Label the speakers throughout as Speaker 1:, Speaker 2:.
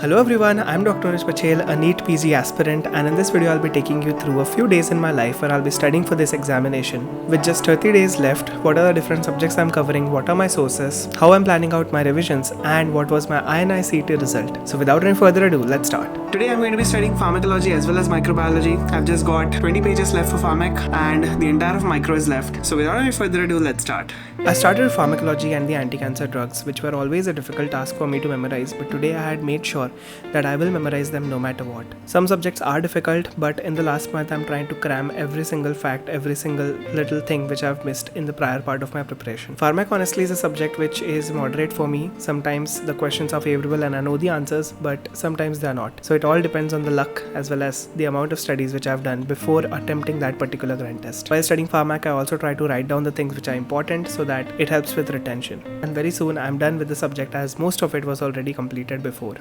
Speaker 1: Hello everyone, I'm Dr. Anuj Pachhel, a NEET PG aspirant, and in this video I'll be taking you through a few days in my life where I'll be studying for this examination. With just 30 days left, what are the different subjects I'm covering, what are my sources, how I'm planning out my revisions, and what was my INI-CET result. So without any further ado, let's start. Today I'm going to be studying pharmacology as well as microbiology. I've just got 20 pages left for pharmac and the entire of micro is left. So without any further ado, let's start. I started with pharmacology and the anti-cancer drugs, which were always a difficult task for me to memorize, but today I had made sure that I will memorize them no matter what. Some subjects are difficult, but in the last month I'm trying to cram every single fact, every single little thing which I've missed in the prior part of my preparation. Pharmac honestly is a subject which is moderate for me. Sometimes the questions are favorable and I know the answers, but sometimes they are not. So it all depends on the luck as well as the amount of studies which I've done before attempting that particular grand test. While studying pharmac, I also try to write down the things which are important so that it helps with retention. And very soon I'm done with the subject as most of it was already completed before.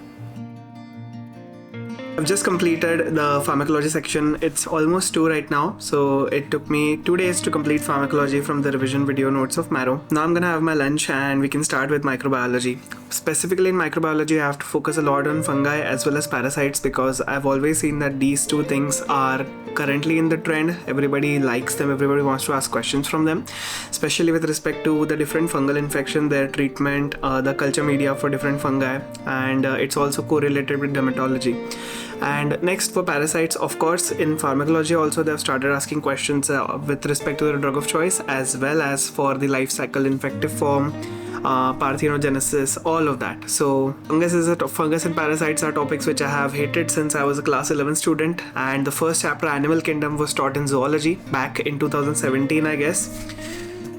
Speaker 1: I've just completed the pharmacology section. It's almost 2 right now, so it took me 2 days to complete pharmacology from the revision video notes of Marrow. Now I'm gonna have my lunch and we can start with microbiology. Specifically in microbiology, I have to focus a lot on fungi as well as parasites because I've always seen that these two things are currently in the trend. Everybody likes them, everybody wants to ask questions from them, especially with respect to the different fungal infection, their treatment, the culture media for different fungi, and it's also correlated with dermatology. And next for parasites, of course, in pharmacology also they've started asking questions with respect to the drug of choice as well as for the life cycle, infective form, parthenogenesis, all of that. So fungus and parasites are topics which I have hated since I was a class 11 student, and the first chapter, Animal Kingdom, was taught in zoology back in 2017, I guess.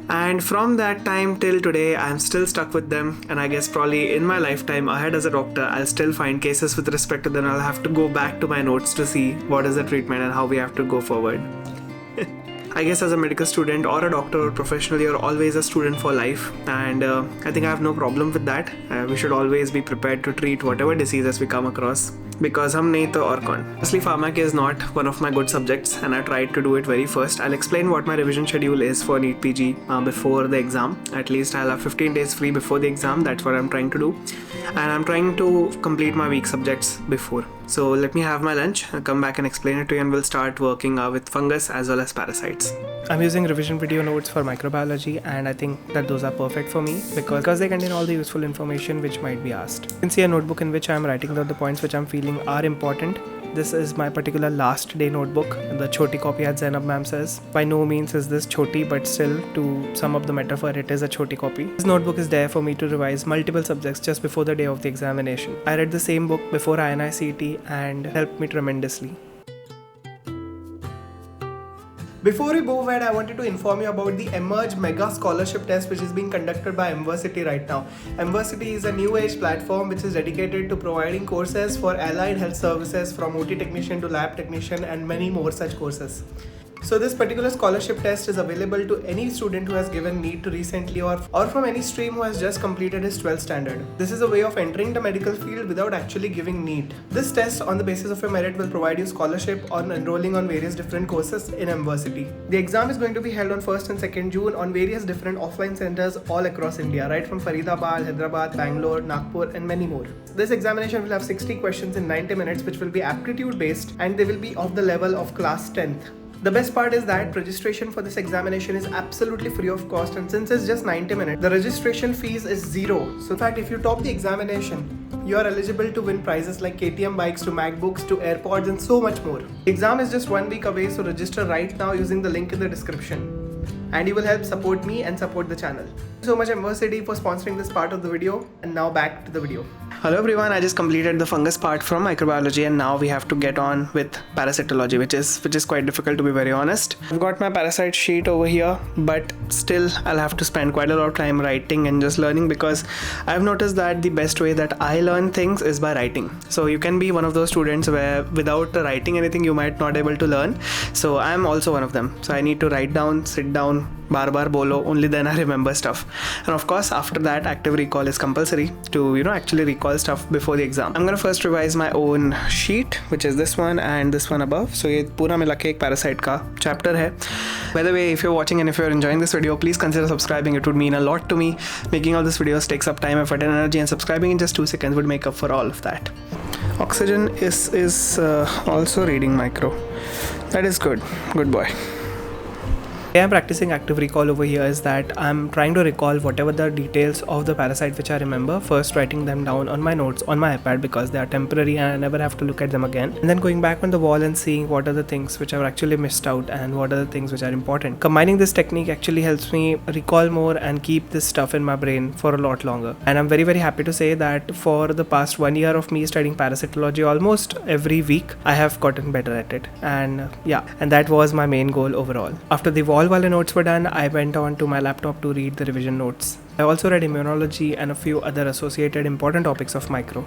Speaker 1: And from that time till today, I'm still stuck with them, and I guess probably in my lifetime ahead as a doctor, I'll still find cases with respect to them. I'll have to go back to my notes to see what is the treatment and how we have to go forward. I guess as a medical student or a doctor or professional, you're always a student for life, and I think I have no problem with that. We should always be prepared to treat whatever diseases we come across, because hum nahi to aur kaun. Honestly, pharmac is not one of my good subjects and I tried to do it very first. I'll explain what my revision schedule is for NEET PG before the exam. At least I'll have 15 days free before the exam. That's what I'm trying to do, and I'm trying to complete my weak subjects before. So let me have my lunch, I'll come back and explain it to you, and we'll start working with fungus as well as parasites. I'm using revision video notes for microbiology, and I think that those are perfect for me because they contain all the useful information which might be asked. You can see a notebook in which I'm writing down the points which I'm feeling are important. This is my particular last day notebook, the choti copy as Zainab ma'am says. By no means is this choti, but still, to sum up the metaphor, it is a choti copy. This notebook is there for me to revise multiple subjects just before the day of the examination. I read the same book before INI-CET and helped me tremendously. Before we go ahead, I wanted to inform you about the Emerge Mega Scholarship Test which is being conducted by MUHS right now. MUHS is a new age platform which is dedicated to providing courses for allied health services from OT technician to lab technician and many more such courses. So this particular scholarship test is available to any student who has given NEET recently or from any stream who has just completed his 12th standard. This is a way of entering the medical field without actually giving NEET. This test on the basis of your merit will provide you scholarship on enrolling on various different courses in MUHS. The exam is going to be held on 1st and 2nd June on various different offline centers all across India, right from Faridabad, Hyderabad, Bangalore, Nagpur and many more. This examination will have 60 questions in 90 minutes which will be aptitude based, and they will be of the level of class 10th. The best part is that registration for this examination is absolutely free of cost, and since it's just 90 minutes, the registration fees is 0. So in fact, if you top the examination, you are eligible to win prizes like KTM bikes to MacBooks to AirPods and so much more. The exam is just 1 week away, so register right now using the link in the description. And you will help support me and support the channel. Thank you so much MUHS for sponsoring this part of the video, and now back to the video. Hello everyone, I just completed the fungus part from microbiology, and now we have to get on with parasitology, which is quite difficult to be very honest. I've got my parasite sheet over here, but still I'll have to spend quite a lot of time writing and just learning, because I've noticed that the best way that I learn things is by writing. So you can be one of those students where without writing anything you might not able to learn. So I'm also one of them. So I need to write down, sit down, bar bolo, only then I remember stuff. And of course, after that, active recall is compulsory to, actually recall stuff before the exam. I'm gonna first revise my own sheet, which is this one and this one above. So ये पूरा मिला के एक parasite का chapter है. By the way, if you're watching and if you're enjoying this video, please consider subscribing. It would mean a lot to me. Making all these videos takes up time, effort and energy, and subscribing in just 2 seconds would make up for all of that. Oxygen is also reading micro. That is good. Good boy. The way I'm practicing active recall over here is that I'm trying to recall whatever the details of the parasite which I remember, first writing them down on my notes on my iPad because they are temporary and I never have to look at them again, and then going back on the wall and seeing what are the things which I've actually missed out and what are the things which are important. Combining this technique actually helps me recall more and keep this stuff in my brain for a lot longer. And I'm very happy to say that for the past 1 year of me studying parasitology, almost every week I have gotten better at it. And and that was my main goal overall. After the wall while the notes were done, I went on to my laptop to read the revision notes. I also read immunology and a few other associated important topics of micro.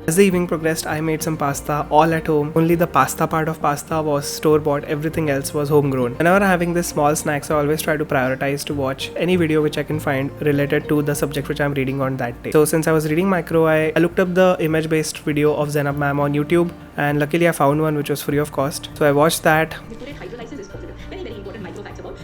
Speaker 1: As the evening progressed, I made some pasta all at home. Only the pasta part of pasta was store-bought, everything else was homegrown. Whenever I'm having this small snacks, I always try to prioritize to watch any video which I can find related to the subject which I'm reading on that day. So since I was reading micro, I looked up the image-based video of Zainab ma'am on YouTube, and luckily I found one which was free of cost. So I watched that.
Speaker 2: Hydrolysis is positive. Very important micro facts about.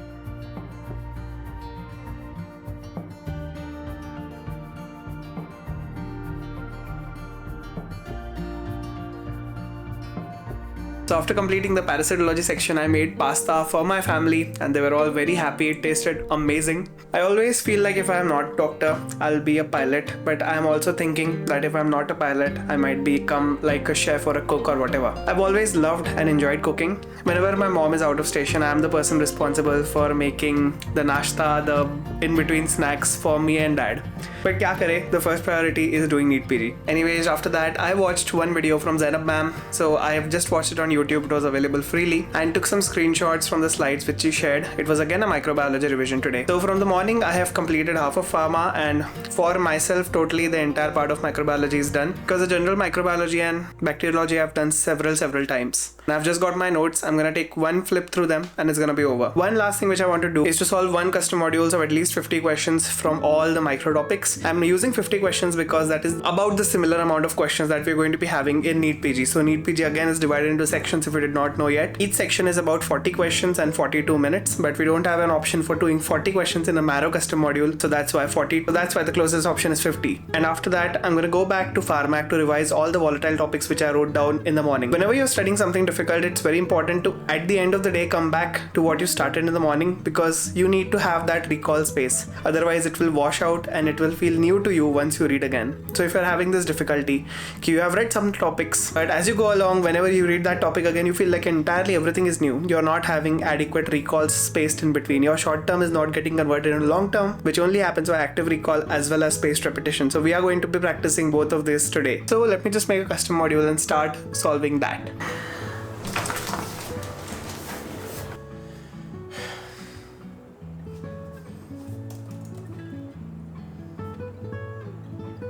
Speaker 1: So after completing the parasitology section, I made pasta for my family and they were all very happy. It tasted amazing. I always feel like if I am not doctor, I'll be a pilot, but I'm also thinking that if I'm not a pilot, I might become like a chef or a cook or whatever. I've always loved and enjoyed cooking. Whenever my mom is out of station, I'm the person responsible for making the nashta, the in-between snacks for me and dad. But kya kare, the first priority is doing NEET PG. Anyways, after that, I watched one video from Zainab ma'am. So I have just watched it on YouTube. It was available freely and took some screenshots from the slides which she shared. It was again a microbiology revision today. So from the morning, I have completed half of pharma, and for myself, totally the entire part of microbiology is done because the general microbiology and bacteriology I've done several times. And I've just got my notes. I'm gonna take one flip through them and it's gonna be over. One last thing which I want to do is to solve one custom modules of at least 50 questions from all the micro topics. I'm using 50 questions because that is about the similar amount of questions that we're going to be having in NEET PG. So NEET PG again is divided into sections if you did not know yet. Each section is about 40 questions and 42 minutes, but we don't have an option for doing 40 questions in a Marrow custom module, so that's why 40. So that's why the closest option is 50. And after that, I'm gonna go back to Pharmac to revise all the volatile topics which I wrote down in the morning. Whenever you're studying something difficult, it's very important to, at the end of the day, come back to what you started in the morning because you need to have that recall space. Otherwise, it will wash out and it will feel new to you once you read again. So if you're having this difficulty, you have read some topics, but as you go along, whenever you read that topic again, you feel like entirely everything is new. You're not having adequate recalls spaced in between. Your short term is not getting converted into long term, which only happens by active recall as well as spaced repetition. So we are going to be practicing both of these today. So let me just make a custom module and start solving that.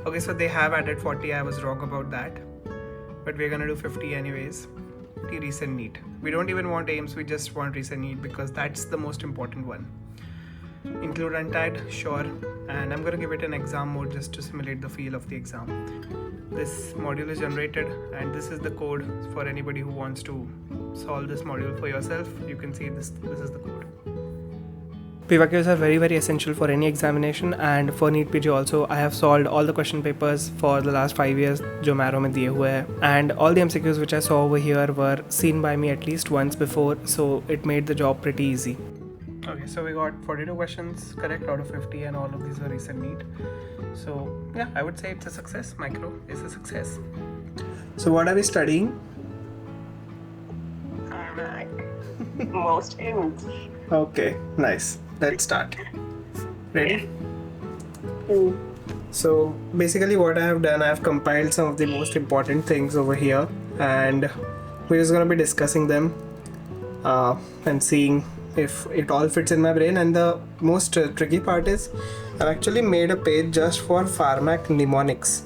Speaker 1: Okay, so they have added 40. I was wrong about that, but we're gonna do 50 anyways. Recent NEET. We don't even want AIMS, we just want recent NEET because that's the most important one. Include untied, sure, and I'm gonna give it an exam mode just to simulate the feel of the exam. This module is generated and this is the code for anybody who wants to solve this module for yourself. You can see this is the code. PYQs are very essential for any examination, and for NEET PG also I have solved all the question papers for the last 5 years जो Marrow में दिए हुए हैं, and all the MCQs which I saw over here were seen by me at least once before, so it made the job pretty easy. Okay, so we got 42 questions correct out of 50 and all of these were recent NEET. So yeah, I would say it's a success. Micro is a success. So what are we studying?
Speaker 2: Most AIMS.
Speaker 1: Okay, nice. Let's start. Ready? So basically what I have done, I have compiled some of the most important things over here and we're just going to be discussing them and seeing if it all fits in my brain. And the most tricky part is I've actually made a page just for pharmac mnemonics.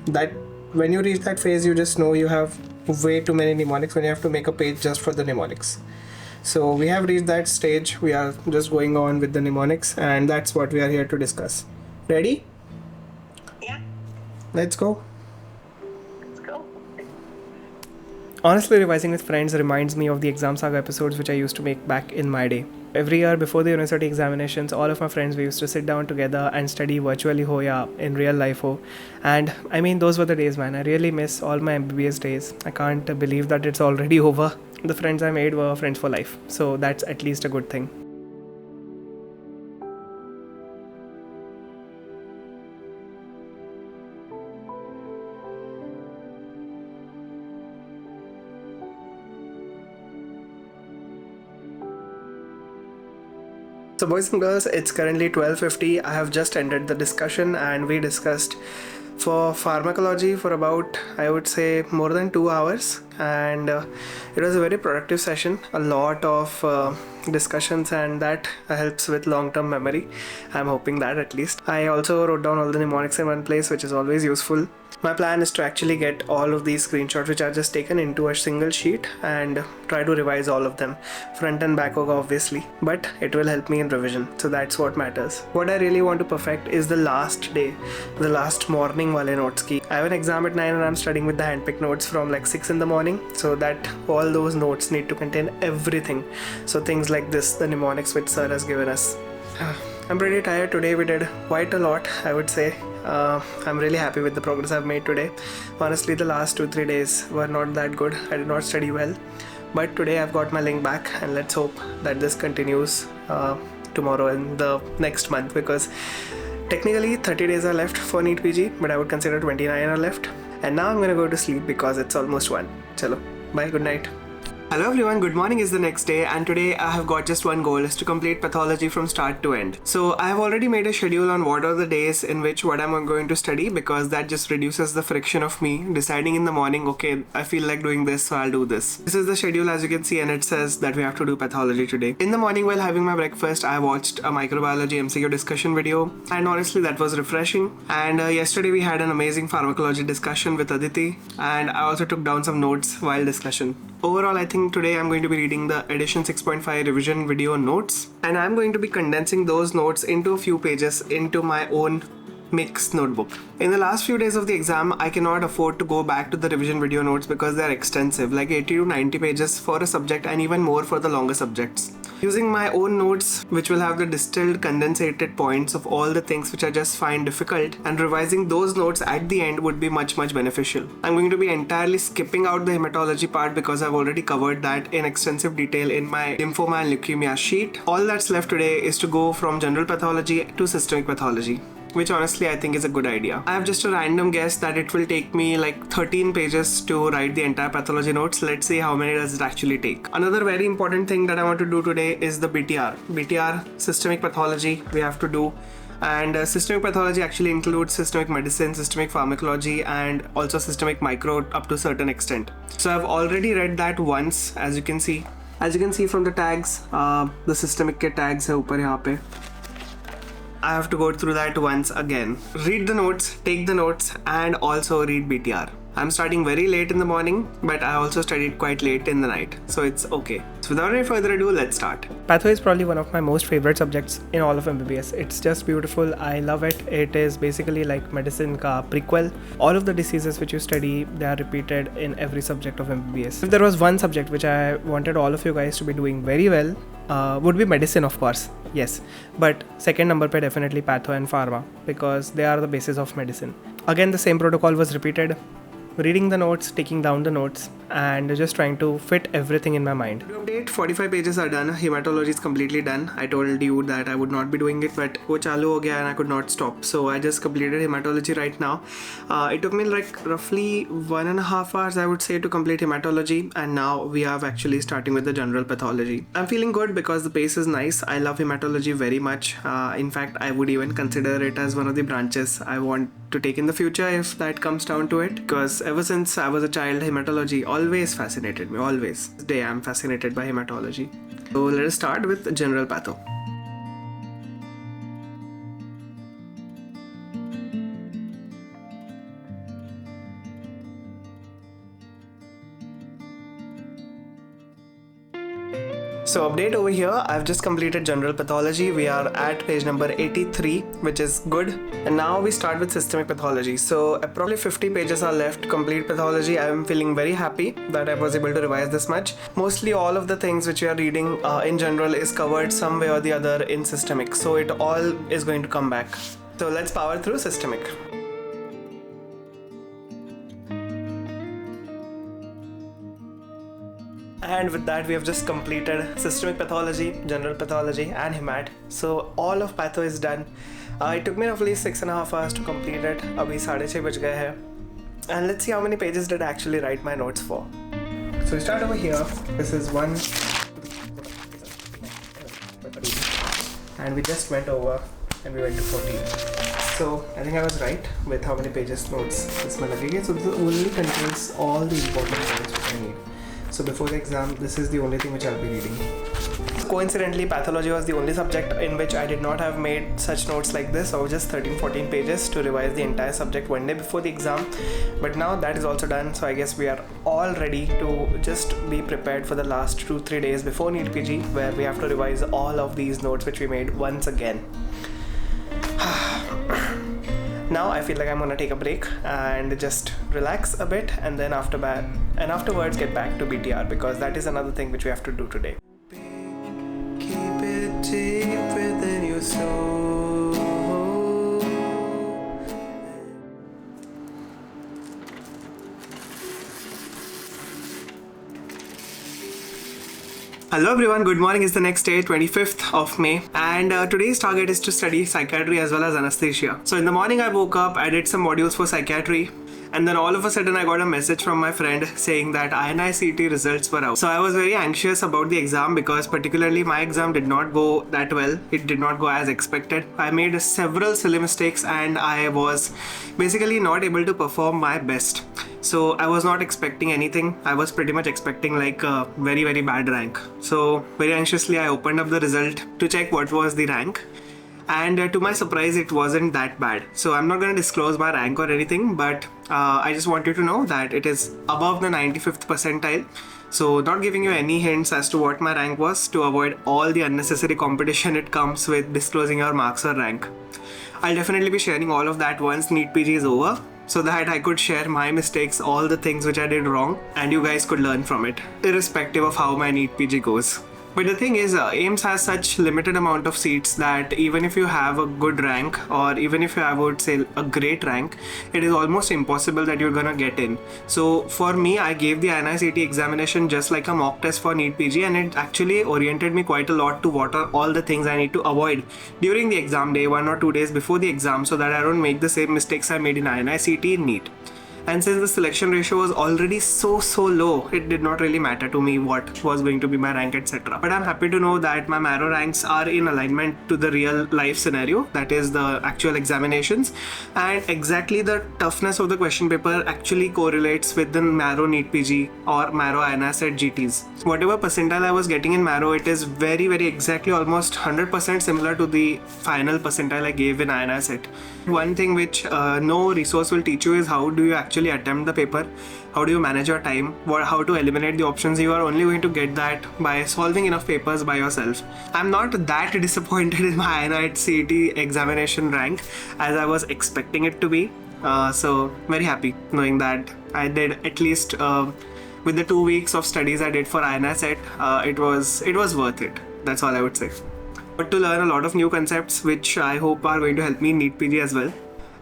Speaker 1: That when you reach that phase, you just know you have way too many mnemonics when you have to make a page just for the mnemonics. So we have reached that stage. We are just going on with the mnemonics, and that's what we are here to discuss. Ready?
Speaker 3: Yeah,
Speaker 1: Let's go.
Speaker 3: let's go.
Speaker 1: Honestly, revising with friends reminds me of the Exam Saga episodes which I used to make back in my day. Every year before the university examinations, all of my friends, we used to sit down together and study virtually ho ya in real life ho. And I mean, those were the days, man. I really miss all my MBBS days. I can't believe that it's already over. The friends I made were friends for life. So that's at least a good thing. So boys and girls, it's currently 12:50. I have just ended the discussion and we discussed for pharmacology for about, I would say, more than 2 hours, and it was a very productive session. A lot of discussions, and that helps with long-term memory. I'm hoping that at least. I also wrote down all the mnemonics in one place, which is always useful. My plan is to actually get all of these screenshots which are just taken into a single sheet and try to revise all of them, front and back obviously, but it will help me in revision, so that's what matters. What I really want to perfect is the last day, the last morning wale notes ki. I have an exam at 9 and I'm studying with the handpicked notes from like 6 in the morning, so that all those notes need to contain everything. So things like this, the mnemonics which sir has given us. I'm pretty tired today. We did quite a lot, I would say. I'm really happy with the progress I've made today. Honestly, the last 2-3 days were not that good. I did not study well, but today I've got my link back, and let's hope that this continues tomorrow and the next month, because technically 30 days are left for NEET PG, but I would consider 29 are left. And now I'm gonna go to sleep because it's almost 1. Chalo, bye, good night. Hello everyone, good morning is the next day, and today I have got just one goal, is to complete pathology from start to end. So I have already made a schedule on what are the days in which what I'm going to study, because that just reduces the friction of me deciding in the morning, okay, I feel like doing this, so I'll do this. This is the schedule as you can see, and it says that we have to do pathology today. In the morning while having my breakfast, I watched a microbiology MCQ discussion video, and honestly that was refreshing. And yesterday we had an amazing pharmacology discussion with Aditi, and I also took down some notes while discussion. Overall, I think today I'm going to be reading the edition 6.5 revision video notes, and I'm going to be condensing those notes into a few pages into my own mixed notebook. In the last few days of the exam, I cannot afford to go back to the revision video notes because they're extensive, like 80 to 90 pages for a subject and even more for the longer subjects. Using my own notes, which will have the distilled condensated points of all the things which I just find difficult, and revising those notes at the end would be much beneficial. I'm going to be entirely skipping out the hematology part because I've already covered that in extensive detail in my lymphoma and leukemia sheet. All that's left today is to go from general pathology to systemic pathology, which honestly I think is a good idea. I have just a random guess that it will take me like 13 pages to write the entire pathology notes. Let's see how many does it actually take. Another very important thing that I want to do today is the BTR. BTR, systemic pathology, we have to do. And systemic pathology actually includes systemic medicine, systemic pharmacology, and also systemic micro up to a certain extent. So I've already read that once, as you can see. As you can see from the tags, the systemic के tags है ऊपर यहाँ पे. I have to go through that once again. Read the notes, take the notes, and also read BTR. I'm starting very late in the morning, but I also studied quite late in the night, so it's okay. So without any further ado, let's start. Patho is probably one of my most favorite subjects in all of MBBS. It's just beautiful. I love it. It is basically like medicine ka prequel. All of the diseases which you study, they are repeated in every subject of MBBS. If there was one subject which I wanted all of you guys to be doing very well, would be medicine, of course. Yes, but second number pe definitely patho and pharma, because they are the basis of medicine. Again, the same protocol was repeated. Reading the notes, taking down the notes, and just trying to fit everything in my mind. To update, 45 pages are done. Hematology is completely done. I told you that I would not be doing it, but wo chalu ho gaya and I could not stop. So I just completed hematology right now. It took me like roughly 1.5 hours, I would say, to complete hematology, and now we are actually starting with the general pathology. I'm feeling good because the pace is nice. I love hematology very much. In fact, I would even consider it as one of the branches I want to take in the future if that comes down to it, because ever since I was a child, hematology always fascinated me, always. Today I'm fascinated by hematology. So let us start with general patho. So update over here, I've just completed general pathology. We are at page number 83, which is good. And now we start with systemic pathology. So probably 50 pages are left to complete pathology. I am feeling very happy that I was able to revise this much. Mostly all of the things which we are reading in general is covered some way or the other in systemic. So it all is going to come back. So let's power through systemic. And with that, we have just completed systemic pathology, general pathology, and hemat. So all of patho is done. It took me roughly 6.5 hours to complete it. Abhi 6:30 baj gaye hai. And let's see how many pages did I actually write my notes for. So we start over here. This is one. And we just went over and we went to 14. So I think I was right with how many pages notes this one lagegi. So this only contains all the important points which I need. So before the exam, this is the only thing which I'll be reading. Coincidentally, pathology was the only subject in which I did not have made such notes like this. So just 13-14 pages to revise the entire subject one day before the exam. But now that is also done. So I guess we are all ready to just be prepared for the last 2-3 days before NEET PG, where we have to revise all of these notes which we made once again. Now I feel like I'm gonna take a break and just relax a bit, and then afterwards get back to BTR, because that is another thing which we have to do today. Keep it deep within your soul. Hello everyone, good morning. It's the next day, 25th of May, and today's target is to study psychiatry as well as anesthesia. So in the morning I woke up, I did some modules for psychiatry, and then all of a sudden I got a message from my friend saying that INI-CET results were out. So I was very anxious about the exam, because particularly my exam did not go that well. It did not go as expected. I made several silly mistakes and I was basically not able to perform my best. So I was not expecting anything. I was pretty much expecting like a very, very bad rank. So very anxiously I opened up the result to check what was the rank. And to my surprise, it wasn't that bad. So I'm not going to disclose my rank or anything, but I just want you to know that it is above the 95th percentile. So not giving you any hints as to what my rank was, to avoid all the unnecessary competition it comes with disclosing your marks or rank. I'll definitely be sharing all of that once NEET PG is over, so that I could share my mistakes, all the things which I did wrong, and you guys could learn from it, irrespective of how my NEET PG goes. But the thing is, AIIMS has such limited amount of seats that even if you have a good rank, or even if you have, I would say, a great rank, it is almost impossible that you're gonna get in. So for me, I gave the INI-CET examination just like a mock test for NEET PG, and it actually oriented me quite a lot to what are all the things I need to avoid during the exam day, 1 or 2 days before the exam, so that I don't make the same mistakes I made in INI-CET in NEET. And since the selection ratio was already so low, it did not really matter to me what was going to be my rank, etc. But I'm happy to know that my marrow ranks are in alignment to the real life scenario, that is the actual examinations, and exactly the toughness of the question paper actually correlates with the marrow NEET PG or marrow INI-CET GTs. Whatever percentile I was getting in marrow, it is very, very exactly almost 100% similar to the final percentile I gave in INI-CET. One thing which no resource will teach you is how do you actually attempt the paper, how do you manage your time, how to eliminate the options. You are only going to get that by solving enough papers by yourself. I'm not that disappointed in my INI-CET examination rank as I was expecting it to be. So very happy knowing that I did at least with the 2 weeks of studies I did for INI-CET, it was worth it. That's all I would say. But to learn a lot of new concepts which I hope are going to help me in NEET PG as well.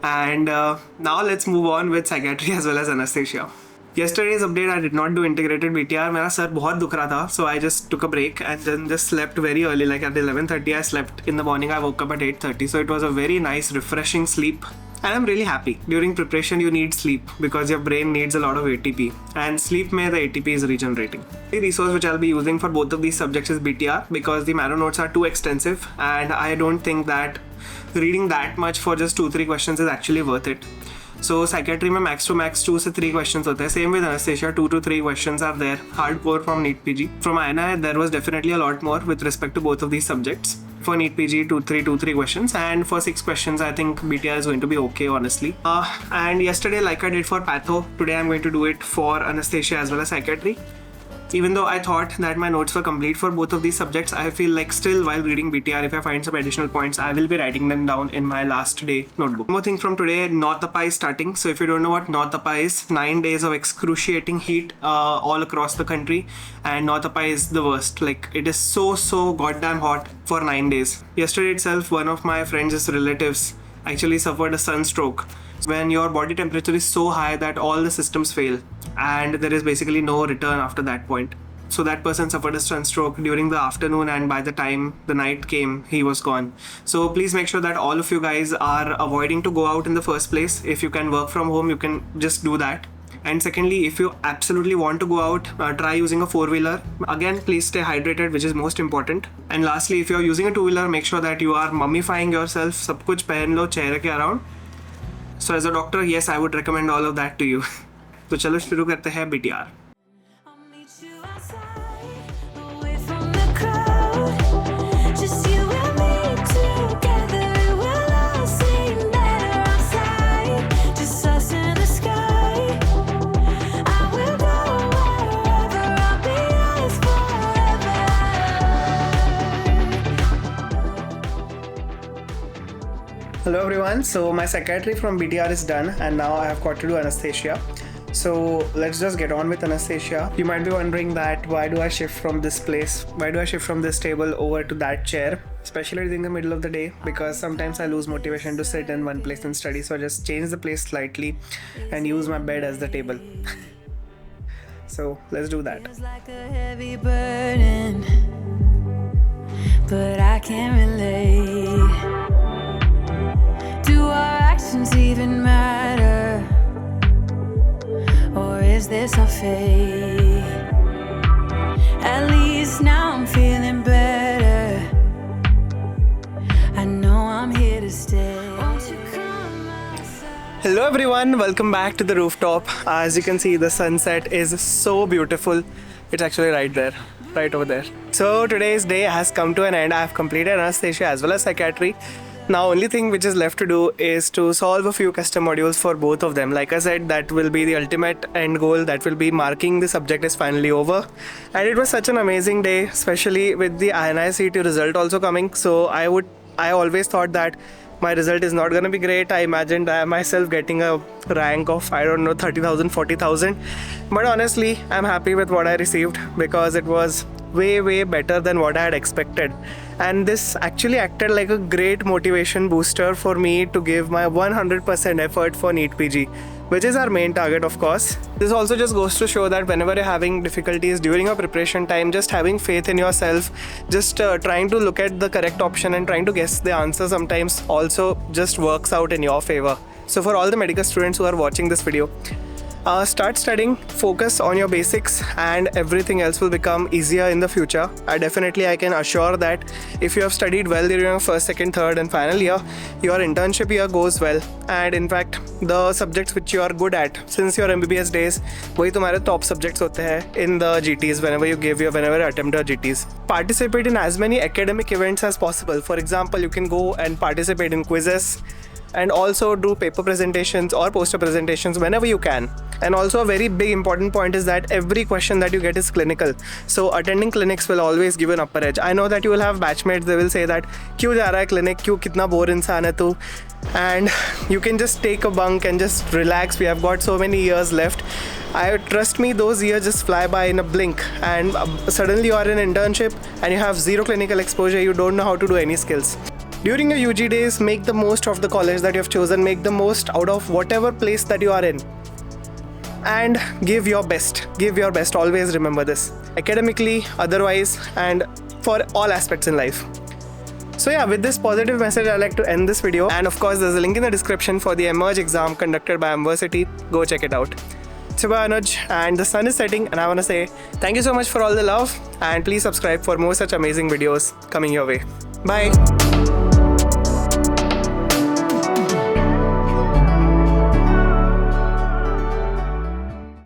Speaker 1: And now let's move on with psychiatry as well as anesthesia. Yesterday's update I did not do integrated BTR. मेरा sir बहुत दुख रहा था, so I just took a break and then just slept very early. Like at 11:30 I slept. In the morning I woke up at 8:30. So it was a very nice, refreshing sleep. And I'm really happy. During preparation you need sleep because your brain needs a lot of ATP. And sleep mein the ATP is regenerating. The resource which I'll be using for both of these subjects is BTR because the marrow notes are too extensive and I don't think that reading that much for just 2-3 questions is actually worth it. So psychiatry में max to max 2 से 3 questions होते हैं. Same with anesthesia, 2 to 3 questions are there. Hardcore from NEET PG. From INI, there was definitely a lot more with respect to both of these subjects. For NEET PG, 2 3 questions, and for 6 questions, I think BTR is going to be okay, honestly. And yesterday, like I did for Patho, today I'm going to do it for anesthesia as well as psychiatry. Even though I thought that my notes were complete for both of these subjects, I feel like still while reading BTR, if I find some additional points, I will be writing them down in my last day notebook. One more thing from today, North Apa is starting. So if you don't know what North Apa is, 9 days of excruciating heat all across the country, and North Apa is the worst. Like, it is so goddamn hot for 9 days. Yesterday itself, one of my friends' relatives actually suffered a sunstroke. When your body temperature is so high that all the systems fail and there is basically no return after that point. So that person suffered a sunstroke during the afternoon, and by the time the night came, he was gone. So please make sure that all of you guys are avoiding to go out in the first place. If you can work from home, you can just do that. And secondly, if you absolutely want to go out, try using a 4-wheeler. Again, please stay hydrated, which is most important. And lastly, if you're using a 2-wheeler, make sure that you are mummifying yourself. सब कुछ पहन लो चेहरे के around. So as a doctor, yes, I would recommend all of that to you. तो चलो शुरू करते हैं BTR. Hello everyone, so my psychiatry from BTR is done and now I have got to do anesthesia. So let's just get on with anesthesia. You might be wondering that why do I shift from this place? Why do I shift from this table over to that chair? Especially in the middle of the day, because sometimes I lose motivation to sit in one place and study. So I just change the place slightly and use my bed as the table. So let's do that. It's like a heavy burden, but I can't relate. Do our actions even matter? Or is this our fate? At least now I'm feeling better. I know I'm here to stay. Hello everyone, welcome back to the rooftop. As you can see, the sunset is so beautiful. It's actually right there, right over there. So today's day has come to an end. I have completed anesthesia as well as psychiatry. Now only thing which is left to do is to solve a few custom modules for both of them. Like I said, that will be the ultimate end goal, that will be marking the subject is finally over. And it was such an amazing day, especially with the INI-CET result also coming. So I always thought that my result is not going to be great. I imagined myself getting a rank of, I don't know, 30,000, 40,000. But honestly, I'm happy with what I received because it was way better than what I had expected. And this actually acted like a great motivation booster for me to give my 100% effort for NEET PG, which is our main target, of course. This also just goes to show that whenever you're having difficulties during your preparation time, just having faith in yourself, just trying to look at the correct option and trying to guess the answer sometimes also just works out in your favor. So for all the medical students who are watching this video, start studying, focus on your basics, and everything else will become easier in the future. I can assure that if you have studied well during your first, second, third and final year, your internship year goes well. And in fact, the subjects which you are good at since your MBBS days, वही तुम्हारे top subjects होते हैं in the GTs whenever you attempt your GTs. Participate in as many academic events as possible. For example, you can go and participate in quizzes, and also do paper presentations or poster presentations whenever you can. And also a very big important point is that every question that you get is clinical. So attending clinics will always give you an upper edge. I know that you will have batchmates, they will say that क्यों जा रहा है clinic, क्यों कितना bore इंसान है तू, and you can just take a bunk and just relax. We have got so many years left. Trust me, those years just fly by in a blink, and suddenly you are in internship and you have zero clinical exposure, you don't know how to do any skills. During your UG days, make the most of the college that you have chosen, make the most out of whatever place that you are in, and give your best, always remember this, academically, otherwise, and for all aspects in life. So yeah, with this positive message, I'd like to end this video, and of course there's a link in the description for the MUHS exam conducted by University. Go check it out. It's by Anuj, and the sun is setting, and I want to say thank you so much for all the love, and please subscribe for more such amazing videos coming your way. Bye.